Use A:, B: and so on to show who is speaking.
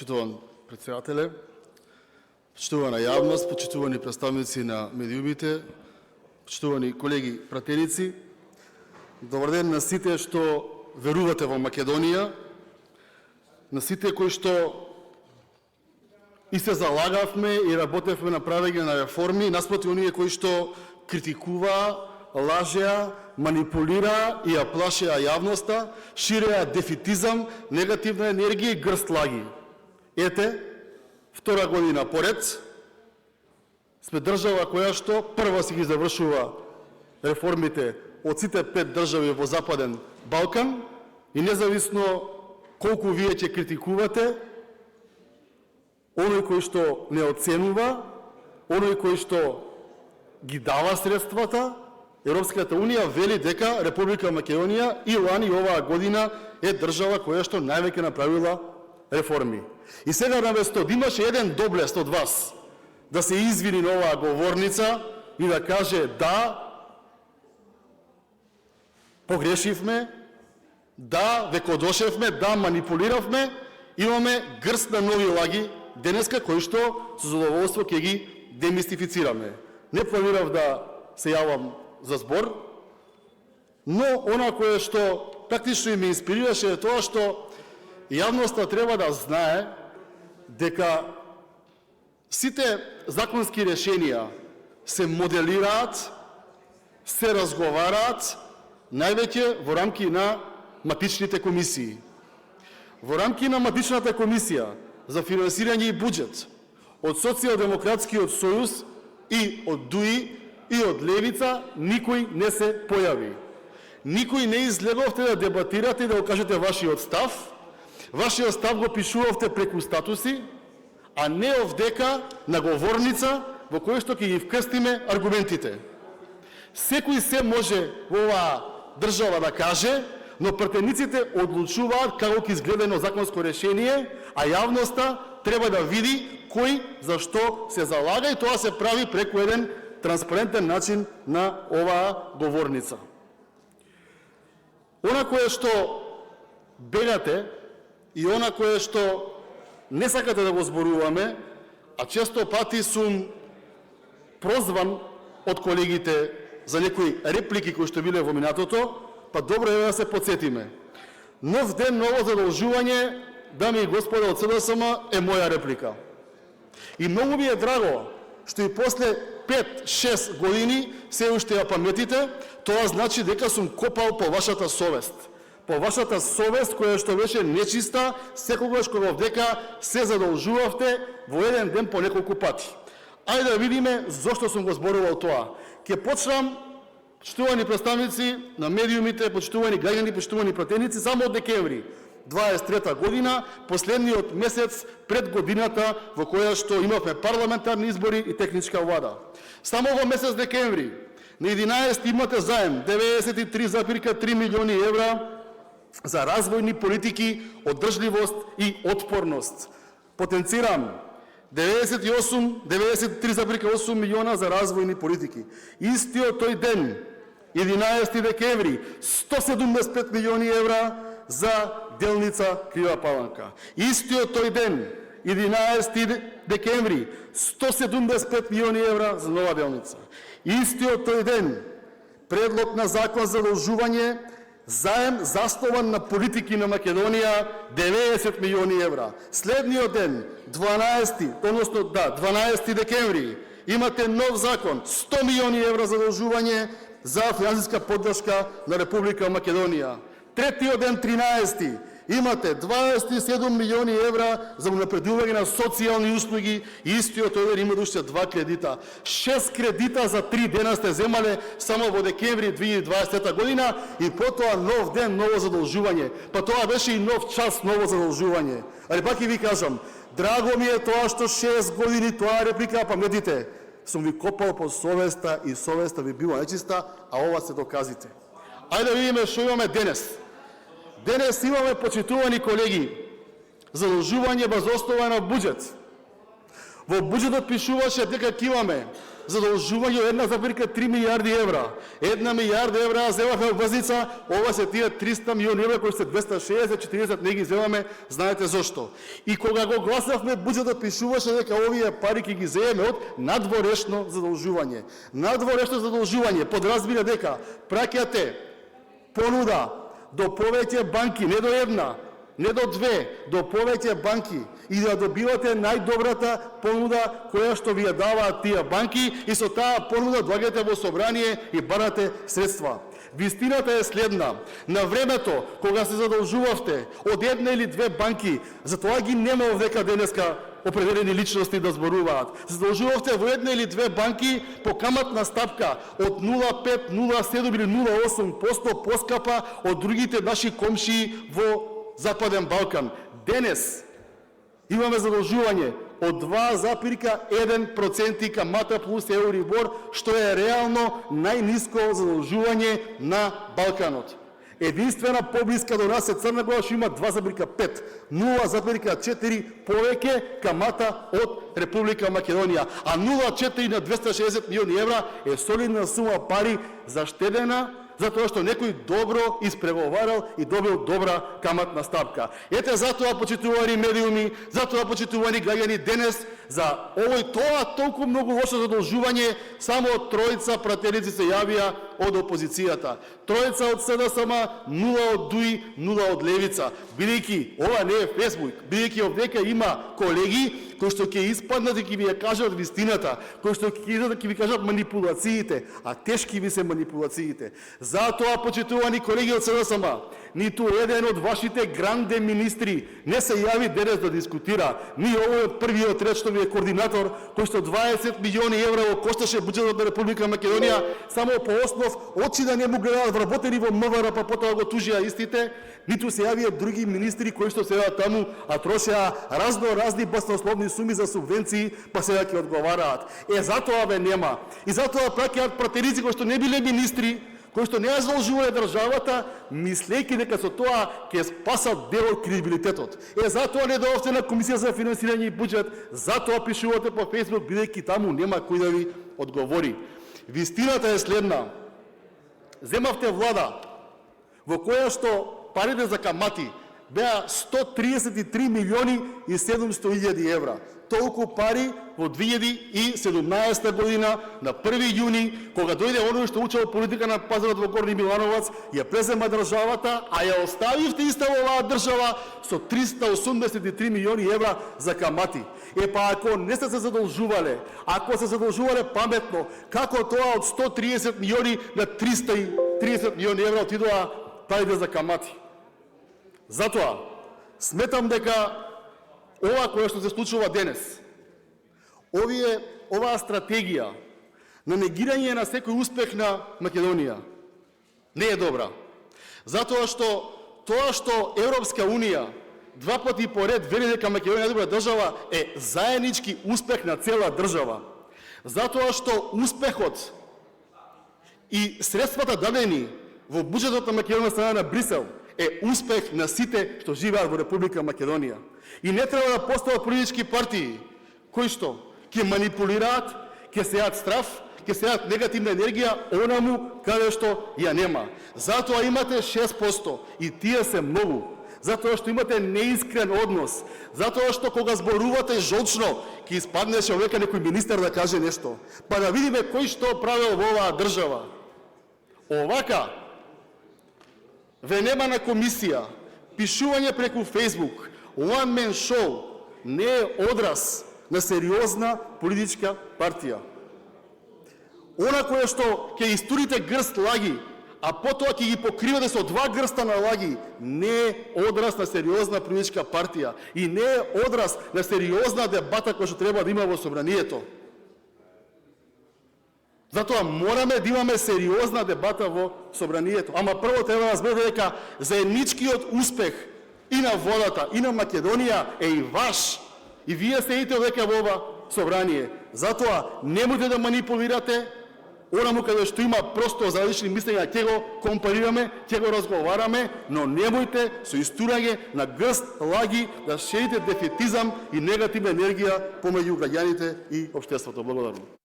A: Почитуван председателе, почитувана јавност, почитувани представници на медиумите, почитувани колеги пратеници, добар ден на сите што верувате во Македонија, на сите кои што и се залагавме и работевме на правење на реформи, наспроти оние кои што критикуваа, лажеа, манипулираа и ја плашеа јавноста, ширеа дефетизам, негативна енергија и грст лаги. Ете, втора година поред, сме држава која што прва си ги завршува реформите од сите 5 држави во Западен Балкан и независно колку вие ќе критикувате, оној кој што не оценува, оној кој што ги дава средствата, Европската Унија вели дека Република Македонија и лани оваа година е држава која што највеќе направила реформи. И сега наместо да имаше еден доблест од вас да се извини на оваа говорница и да каже да, погрешивме, да, векодошевме, да, манипулиравме, имаме грст на нови лаги денеска кои што со задоволство ќе ги демистифицираме. Не планирав да се јавам за збор, но она кое што практично ме инспирираше е тоа што јавноста треба да знае дека сите законски решенија се моделираат, се разговараат највеќе во рамки на матичните комисии. Во рамки на матичната комисија за финансирање и буџет од Социјалдемократскиот сојуз и од ДУИ и од Левица никој не се појави. Никој не излеговте да дебатирате и да окажете вашиот став. Вашиот став го пишувавте преку статуси, а не овдека на говорница во кој што ќе ги вкрстиме аргументите. Секој се може во оваа држава да каже, но пратениците одлучуваат како ќе изгледа едно законско решение, а јавноста треба да види кој зашто се залага и тоа се прави преку еден транспарентен начин на оваа говорница. Она кое што бегате и она кое што не сакате да го зборуваме, а често пати сум прозван од колегите за некои реплики кои што биле во минатото, па добро е да се подсетиме. Нов ден, ново задолжување, дами и господа од СДСМ, е моја реплика. И многу ми е драго што и после 5-6 години се уште ја паметите, тоа значи дека сум копал по вашата совест. По вашата совест која што беше нечиста, секогаш кога овдека се задолжувавте во еден ден по неколку пати. Ајде да видиме зошто сум го зборувал тоа. Ке почнам, почитувани представници на медиумите, почитувани граѓани, почитувани пратеници, само од декември 23 година, последниот месец пред годината во која што имавме парламентарни избори и техничка влада. Само во месец декември на 11 имате заем 93,3 милиони евра за развојни политики, одржливост и отпорност. Потенцирам 93,8 милиона за развојни политики. Истиот тој ден, 11 декември, 175 милиони евра за делница Крива Паланка. Истиот тој ден, 11 декември, 175 милиони евра за нова делница. Истиот тој ден, предлог на закон за задолжување, заем заснован на политики на Македонија, 90 милиони евра. Следниот ден, 12 декември, имате нов закон, 100 милиони евра задолжување за финансиска поддршка на Република Македонија. Третиот ден, 13, имате 27 милиони евра за унапредување на социјални услуги и истиот тој ден има уште 2 кредита. 6 кредита за 3 дена сте земале само во декември 2020 година и потоа нов ден, ново задолжување. Па тоа беше и нов час, ново задолжување. Али пак и ви кажам, драго ми е тоа што 6 години тоа реплика, паметите, сум ви копал по совеста и совеста ви била нечиста, а ова се доказите. Ајде да видиме што имаме денес. Денес имаме, почитувани колеги, задолжување без основа на буџет. Во буџетот пишуваше дека ќе имаме задолжување од 1,3 милиарди евра. 1 милиарда евра земавме врзица, ова се тие 300 милиони евра кои се 260-40 не ги земаме, знаете зошто. И кога го гласавме, буџетот пишуваше дека овие пари ќе ги земеме од надворешно задолжување. Надворешно задолжување подразбира дека праќате понуда до повеќе банки, не до една, не до две, до повеќе банки, и да добивате најдобрата понуда која што ви ја даваат тие банки, и со таа понуда доаѓате во собрание и барате средства. Вистината е следна. На времето, кога се задолжувавте од една или две банки, затоа ги нема овдека денеска определени личности да зборуваат. Се задолжувавте во една или две банки по каматна стапка од 0,5, 0,7 или 0,8% поскапа од другите наши комшии во Западен Балкан. Денес имаме задолжување од 2,1% камата плюс Еурибор, што е реално најниско задолжување на Балканот. Единствена поблиска до нас е Црна Гора, што има 2,5, 0,4 повеќе камата од Република Македонија, а 0,4 на 260 милиони евра е солидна сума пари заштедена затоа што некој добро испреговарал и добил добра каматна стапка. Ете затоа, почитувани медиуми, затоа, почитувани граѓани, денес за овој тоа толку многу лошо задолжување само тројца пратеници се јавија од опозицијата. Тројца од СДСМ, 0 од ДУИ, 0 од Левица. Бидејќи ова не е Фесбук, бидејќи овдека има колеги кои што ќе испаднат и ќе ви ја кажат вистината, кои што ќе ви кажат манипулациите, а тешки ви се манипулациите. Затоа, почитувани колеги од СДСМ, ниту еден од вашите гранде министри не се јави денес да дискутира, ни овој првиот ред што ви е координатор, кој што 20 милиони евра го кошташе буџетот на Република Македонија, само по основ очи да не му гледаат вработени во МВР, па потоа го тужија истите, ниту се јавија други министри кои што седат таму, а трошеа разни баснословни суми за субвенции, па сега ќе одговараат. Затоа ве нема. И затоа праќаат пратеници кои што не биле министри, кои што не ја задолжувале државата, мислејќи дека со тоа ќе спасат дел од кредибилитетот. Затоа не дојдовте на Комисија за финансирање и буџет, затоа пишувате по Фејсбук, бидејќи таму нема кој да ви одговори. Вистината е следна. Земавте влада во која што парите за камати беа 133 милиони и 700 илјади евра. Толку пари во 2017 година, на 1 јуни, кога дојде оној што учел политика на пазарот во Горни Милановац, ја презема државата, а ја оставивте иста оваа држава со 383 милиони евра за камати. Па ако не сте се задолжувале, ако се задолжувале паметно, како тоа од 130 милиони на 330 милиони евра отидоа парите за камати? Затоа, сметам дека ова кое што се случува денес, оваа стратегија на негирање на секој успех на Македонија не е добра. Затоа што тоа што Европска Унија два пати поред вели дека Македонија е добра држава е заеднички успех на цела држава. Затоа што успехот и средствата дадени во буџетот на Македонија страна на Брисел е успех на сите што живеат во Република Македонија. И не треба да постават политички партии кои што ќе манипулираат, ќе сеат страф, ќе сеат негативна енергија онаму каде што ја нема. Затоа имате 6% и тие се многу. Затоа што имате неискрен однос. Затоа што кога зборувате жолчно, ќе испаднеше овека некој министар да каже нешто. Па да видиме кој што правил во оваа држава. Овака ве нема на комисија, пишување преку Фејсбук, one man show не е одраз на сериозна политичка партија. Она кое што ќе истурите грст лаги, а потоа ќе ги покривате со 2 грста на лаги, не е одраз на сериозна политичка партија и не е одраз на сериозна дебата која што треба да има во собранието. Затоа мораме да имаме сериозна дебата во собранието. Ама прво треба да разберете дека заедничкиот успех и на водата, и на Македонија е и ваш. И вие седите овека во ова собрание. Затоа немојте да манипулирате онаму каде што има просто различни мислења, ќе го компарираме, ќе го разговараме, но немојте со истурање на грст лаги да ширите дефетизам и негативна енергија помеѓу граѓаните и општеството. Благодарам.